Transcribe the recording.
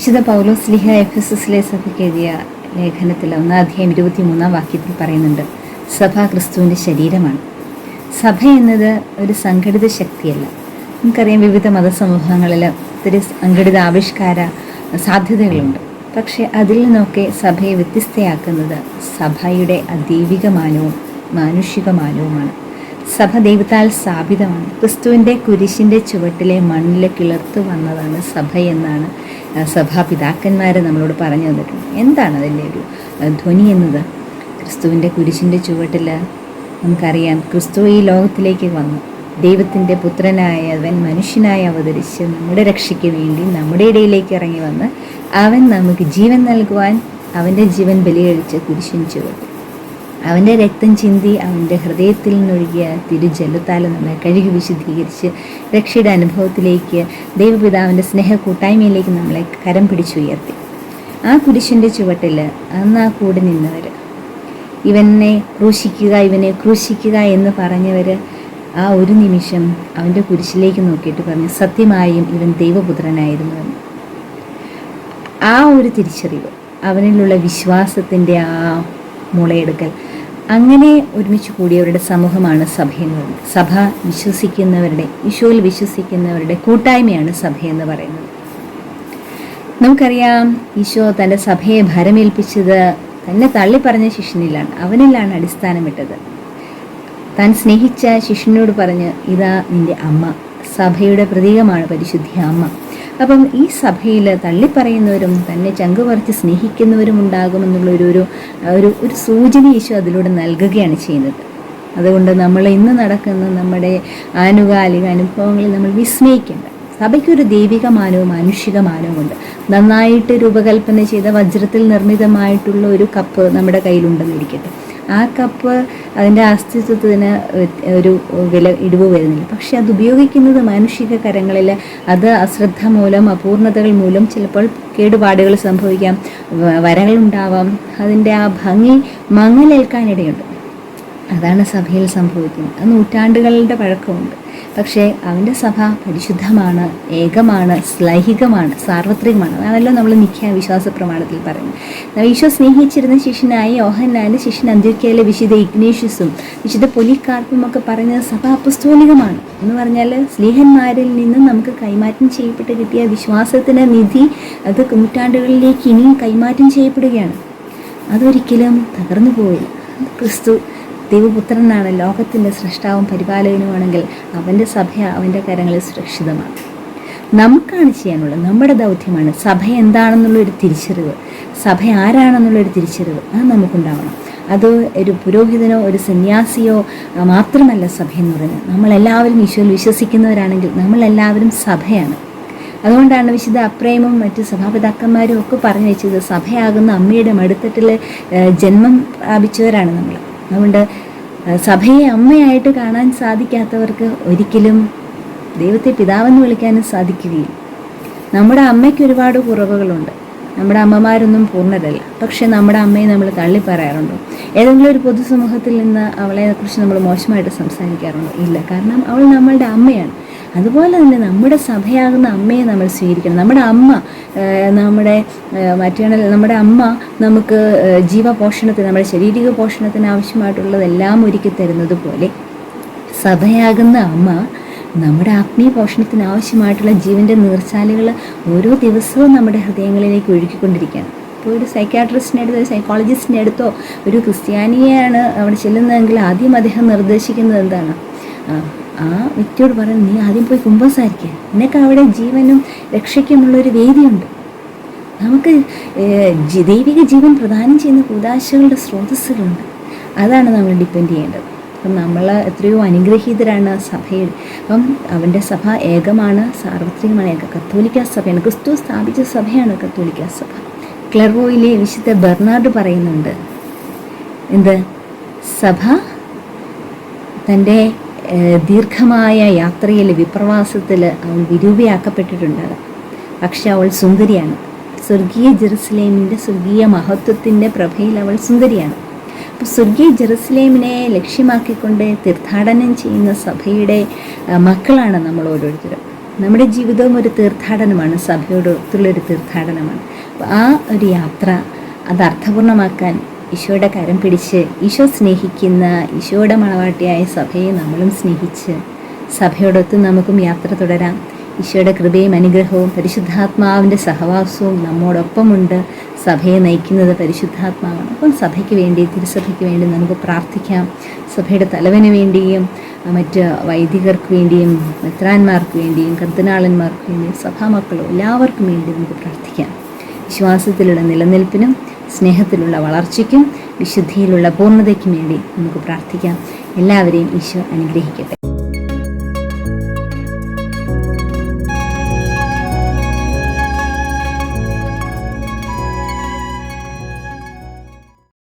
വിശുദ്ധ പൗലോസ് ശ്ലീഹ എഫെസസിലെ സഭയ്ക്ക് എഴുതിയ ലേഖനത്തിൽ 1:23 പറയുന്നുണ്ട്, സഭ ക്രിസ്തുവിൻ്റെ ശരീരമാണ്. സഭ എന്നത് ഒരു സംഘടിത ശക്തിയല്ല. നമുക്കറിയാം, വിവിധ മതസമൂഹങ്ങളിൽ ഒത്തിരി സംഘടിത ആവിഷ്കാര സാധ്യതകളുണ്ട്. പക്ഷെ അതിൽ നിന്നൊക്കെ സഭയെ വ്യത്യസ്തയാക്കുന്നത് സഭയുടെ അദൈവികമാനവും മാനുഷികമാനവുമാണ്. സഭ ദൈവത്താൽ സ്ഥാപിതമാണ്. ക്രിസ്തുവിൻ്റെ കുരിശിൻ്റെ ചുവട്ടിലെ മണ്ണിൽ കിളർത്തു വന്നതാണ് സഭ എന്നാണ് സഭാപിതാക്കന്മാർ നമ്മളോട് പറഞ്ഞു തന്നിട്ടുണ്ട്. എന്താണ് അതിൻ്റെ ഒരു ധ്വനി എന്നത്? ക്രിസ്തുവിൻ്റെ കുരിശിൻ്റെ ചുവട്ടിൽ നമുക്കറിയാം, ക്രിസ്തു ഈ ലോകത്തിലേക്ക് വന്നു. ദൈവത്തിൻ്റെ പുത്രനായവൻ മനുഷ്യനായി അവതരിച്ച് നമ്മുടെ രക്ഷയ്ക്ക് വേണ്ടി നമ്മുടെ ഇടയിലേക്ക് ഇറങ്ങി വന്ന് അവൻ നമുക്ക് ജീവൻ നൽകുവാൻ അവൻ്റെ ജീവൻ ബലികഴിച്ച് കുരിശിന് ചുവട്ടി അവൻ്റെ രക്തം ചിന്തി അവൻ്റെ ഹൃദയത്തിൽ നിന്നൊഴുകിയ തിരുജലത്താൽ നമ്മളെ കഴുകി വിശുദ്ധീകരിച്ച് രക്ഷയുടെ അനുഭവത്തിലേക്ക്, ദൈവപിതാവിൻ്റെ സ്നേഹ കൂട്ടായ്മയിലേക്ക് നമ്മളെ കരം പിടിച്ചുയർത്തി. ആ കുരിശിൻ്റെ ചുവട്ടിൽ അന്ന് ആ കൂടെ നിന്നവർ, ഇവനെ ക്രൂശിക്കുക എന്ന് പറഞ്ഞവർ ആ ഒരു നിമിഷം അവൻ്റെ കുരിശിലേക്ക് നോക്കിയിട്ട് പറഞ്ഞു, സത്യമായും ഇവൻ ദൈവപുത്രനായിരുന്നുവെന്ന്. ആ ഒരു തിരിച്ചറിവ്, അവനിലുള്ള വിശ്വാസത്തിൻ്റെ ആ മുളയെടുക്കൽ, അങ്ങനെ ഒരുമിച്ച് കൂടിയവരുടെ സമൂഹമാണ് സഭയെന്ന് പറയുന്നത്. സഭ വിശ്വസിക്കുന്നവരുടെ, ഈശോയിൽ വിശ്വസിക്കുന്നവരുടെ കൂട്ടായ്മയാണ് സഭയെന്ന് പറയുന്നത്. നമുക്കറിയാം, ഈശോ തൻ്റെ സഭയെ ഭരമേൽപ്പിച്ചത് തന്നെ തള്ളിപ്പറഞ്ഞ ശിഷ്യനിലാണ്, അവനിലാണ് അടിസ്ഥാനമിട്ടത്. താൻ സ്നേഹിച്ച ശിഷ്യനോട് പറഞ്ഞ്, ഇതാ നിൻ്റെ അമ്മ. സഭയുടെ പ്രതീകമാണ് പരിശുദ്ധ അമ്മ. അപ്പം ഈ സഭയിൽ തള്ളിപ്പറയുന്നവരും തന്നെ ചങ്കുപറിച്ച് സ്നേഹിക്കുന്നവരും ഉണ്ടാകുമെന്നുള്ളൊരു സൂചന ഈശോ അതിലൂടെ നൽകുകയാണ് ചെയ്യുന്നത്. അതുകൊണ്ട് നമ്മൾ ഇന്ന് നടക്കുന്ന നമ്മുടെ ആനുകാലിക അനുഭവങ്ങളിൽ നമ്മൾ വിസ്മയിക്കേണ്ട. സഭയ്ക്കൊരു ദൈവികമാനവും മാനുഷികമാനവും ഉണ്ട്. നന്നായിട്ട് രൂപകൽപ്പന ചെയ്ത വജ്രത്തിൽ നിർമ്മിതമായിട്ടുള്ള ഒരു കപ്പ് നമ്മുടെ കയ്യിലുണ്ടെന്നിരിക്കട്ടെ. ആ കപ്പ് അതിൻ്റെ അസ്തിത്വത്തിന് ഒരു ഇടിവ് വരുന്നില്ല. പക്ഷെ അത് ഉപയോഗിക്കുന്നത് മാനുഷിക കരങ്ങളിൽ, അത് അശ്രദ്ധ മൂലം, അപൂർണതകൾ മൂലം ചിലപ്പോൾ കേടുപാടുകൾ സംഭവിക്കാം, വരകളുണ്ടാവാം, അതിൻ്റെ ആ ഭംഗി മങ്ങലേൽക്കാനിടയുണ്ട്. അതാണ് സഭയിൽ സംഭവിക്കുന്നത്. അത് നൂറ്റാണ്ടുകളുടെ പഴക്കമുണ്ട്. പക്ഷേ അവൻ്റെ സഭ പരിശുദ്ധമാണ്, ഏകമാണ്, ശ്ലൈഹികമാണ്, സാർവത്രികമാണ്. അതാണല്ലോ നമ്മൾ നിഖ്യ വിശ്വാസ പ്രമാണത്തിൽ പറയുന്നത്. ഈശോ സ്നേഹിച്ചിരുന്ന ശിഷ്യനായ യോഹന്നാൻ്റെ ശിഷ്യൻ അന്ത്യോക്യയിലെ വിശുദ്ധ ഇഗ്നേഷ്യസും വിശുദ്ധ പൊലിക്കാർപ്പും ഒക്കെ പറയുന്നത് സഭ അപ്പസ്തോലികമാണ് എന്ന് പറഞ്ഞാൽ സ്ലീഹന്മാരിൽ നിന്ന് നമുക്ക് കൈമാറ്റം ചെയ്യപ്പെട്ട് കിട്ടിയ വിശ്വാസത്തിൻ്റെ നിധി അത് നൂറ്റാണ്ടുകളിലേക്ക് ഇനിയും കൈമാറ്റം ചെയ്യപ്പെടുകയാണ്. അതൊരിക്കലും തകർന്നു പോയില്ല. ക്രിസ്തു ദൈവപുത്രനാണ്, ലോകത്തിൻ്റെ സൃഷ്ടാവും പരിപാലകനുമാണെങ്കിൽ അവൻ്റെ സഭ അവൻ്റെ കരങ്ങളിൽ സുരക്ഷിതമാണ്. നമുക്കാണ് ചെയ്യാനുള്ളത്, നമ്മുടെ ദൗത്യമാണ് സഭ എന്താണെന്നുള്ളൊരു തിരിച്ചറിവ്, സഭ ആരാണെന്നുള്ളൊരു തിരിച്ചറിവ് അത് നമുക്കുണ്ടാവണം. അത് ഒരു പുരോഹിതനോ ഒരു സന്യാസിയോ മാത്രമല്ല സഭയെന്ന് പറയുന്നത്. നമ്മളെല്ലാവരും ഈശോയിൽ വിശ്വസിക്കുന്നവരാണെങ്കിൽ നമ്മളെല്ലാവരും സഭയാണ്. അതുകൊണ്ടാണ് വിശുദ്ധ അപ്രേമും മറ്റ് സഭാപിതാക്കന്മാരും ഒക്കെ പറഞ്ഞു വെച്ചത്, സഭയാകുന്ന അമ്മയുടെ മടിത്തട്ടിൽ ജന്മം പ്രാപിച്ചവരാണ് നമ്മൾ. അതുകൊണ്ട് സഭയെ അമ്മയായിട്ട് കാണാൻ സാധിക്കാത്തവർക്ക് ഒരിക്കലും ദൈവത്തെ പിതാവെന്ന് വിളിക്കാനും സാധിക്കുകയില്ല. നമ്മുടെ അമ്മയ്ക്ക് ഒരുപാട് കുറവുകളുണ്ട്. നമ്മുടെ അമ്മമാരൊന്നും പൂർണ്ണരല്ല. പക്ഷെ നമ്മുടെ അമ്മയെ നമ്മൾ തള്ളിപ്പറയാറുണ്ടോ? ഏതെങ്കിലും ഒരു പൊതുസമൂഹത്തിൽ നിന്ന് അവളെക്കുറിച്ച് നമ്മൾ മോശമായിട്ട് സംസാരിക്കാറുണ്ടോ? ഇല്ല. കാരണം അവൾ നമ്മളുടെ അമ്മയാണ്. അതുപോലെ തന്നെ നമ്മുടെ സഭയാകുന്ന അമ്മയെ നമ്മൾ സ്വീകരിക്കണം. നമ്മുടെ അമ്മ നമ്മുടെ അമ്മ നമുക്ക് ജീവപോഷണത്തിന്, നമ്മുടെ ശാരീരിക പോഷണത്തിന് ആവശ്യമായിട്ടുള്ളതെല്ലാം ഒരുക്കി തരുന്നത് പോലെ സഭയാകുന്ന അമ്മ നമ്മുടെ ആത്മീയ പോഷണത്തിന് ആവശ്യമായിട്ടുള്ള ജീവൻ്റെ നീർച്ചാലുകൾ ഓരോ ദിവസവും നമ്മുടെ ഹൃദയങ്ങളിലേക്ക് ഒഴുക്കിക്കൊണ്ടിരിക്കുകയാണ്. ഇപ്പോൾ ഒരു സൈക്യാട്രിസ്റ്റിൻ്റെ അടുത്തോ സൈക്കോളജിസ്റ്റിൻ്റെ അടുത്തോ ഒരു ക്രിസ്ത്യാനിയാണ് അവിടെ ചെല്ലുന്നതെങ്കിൽ ആദ്യം അദ്ദേഹം നിർദ്ദേശിക്കുന്നത് എന്താണ്? ആ വ്യക്തിയോട് പറയുന്നത്, നീ ആദ്യം പോയി കുമ്പസാരിക്കുക, നിനക്ക് അവിടെ ജീവനും രക്ഷയ്ക്കുമുള്ളൊരു വേദിയുണ്ട്. നമുക്ക് ദൈവിക ജീവൻ പ്രദാനം ചെയ്യുന്ന കൂദാശകളുടെ സ്രോതസ്സുകളുണ്ട്. അതാണ് നമ്മൾ ഡിപ്പെൻഡ് ചെയ്യേണ്ടത്. അപ്പം നമ്മൾ എത്രയോ അനുഗ്രഹീതരാണ് സഭയിൽ. അപ്പം അവൻ്റെ സഭ ഏകമാണ്, സാർവത്രികമാണ്, കത്തോലിക്ക സഭയാണ്. ക്രിസ്തു സ്ഥാപിച്ച സഭയാണ് കത്തോലിക്ക സഭ. ക്ലെർവോയിലെ വിശുദ്ധ ബെർണാർഡ് പറയുന്നുണ്ട്, എന്ത്? സഭ തൻ്റെ ദീർഘമായ യാത്രയിൽ, വിപ്രവാസത്തിൽ അവൾ വിരൂപയാക്കപ്പെട്ടിട്ടുണ്ടാകും. പക്ഷെ അവൾ സുന്ദരിയാണ്. സ്വർഗീയ ജെറുസലേമിൻ്റെ സ്വർഗീയ മഹത്വത്തിൻ്റെ പ്രഭയിൽ അവൾ സുന്ദരിയാണ്. അപ്പോൾ സ്വർഗീയ ജെറുസലേമിനെ ലക്ഷ്യമാക്കിക്കൊണ്ട് തീർത്ഥാടനം ചെയ്യുന്ന സഭയുടെ മക്കളാണ് നമ്മൾ ഓരോരുത്തരും. നമ്മുടെ ജീവിതവും ഒരു തീർത്ഥാടനമാണ്, സഭയോടൊത്തുള്ളൊരു തീർത്ഥാടനമാണ്. അപ്പോൾ ആ ഒരു യാത്ര അത് അർത്ഥപൂർണ്ണമാക്കാൻ ഈശോയുടെ കരം പിടിച്ച്, ഈശോ സ്നേഹിക്കുന്ന ഈശോയുടെ മണവാട്ടിയായ സഭയെ നമ്മളും സ്നേഹിച്ച് സഭയോടൊത്ത് നമുക്കും യാത്ര തുടരാം. ഈശോയുടെ കൃപയും അനുഗ്രഹവും പരിശുദ്ധാത്മാവിൻ്റെ സഹവാസവും നമ്മോടൊപ്പമുണ്ട്. സഭയെ നയിക്കുന്നത് പരിശുദ്ധാത്മാവാണ്. അപ്പം സഭയ്ക്ക് വേണ്ടി, തിരുസഭയ്ക്ക് വേണ്ടി നമുക്ക് പ്രാർത്ഥിക്കാം. സഭയുടെ തലവന് വേണ്ടിയും മറ്റ് വൈദികർക്ക് വേണ്ടിയും മെത്രാന്മാർക്ക് വേണ്ടിയും കർദിനാളന്മാർക്ക് വേണ്ടിയും സഭാമക്കളും എല്ലാവർക്കും വേണ്ടി നമുക്ക് പ്രാർത്ഥിക്കാം. വിശ്വാസത്തിലുള്ള നിലനിൽപ്പിനും സ്നേഹത്തിലുള്ള വളർച്ചയ്ക്കും വിശുദ്ധിയിലുള്ള പൂർണ്ണതയ്ക്കും വേണ്ടി നമുക്ക് പ്രാർത്ഥിക്കാം. എല്ലാവരെയും ഈശോ അനുഗ്രഹിക്കട്ടെ.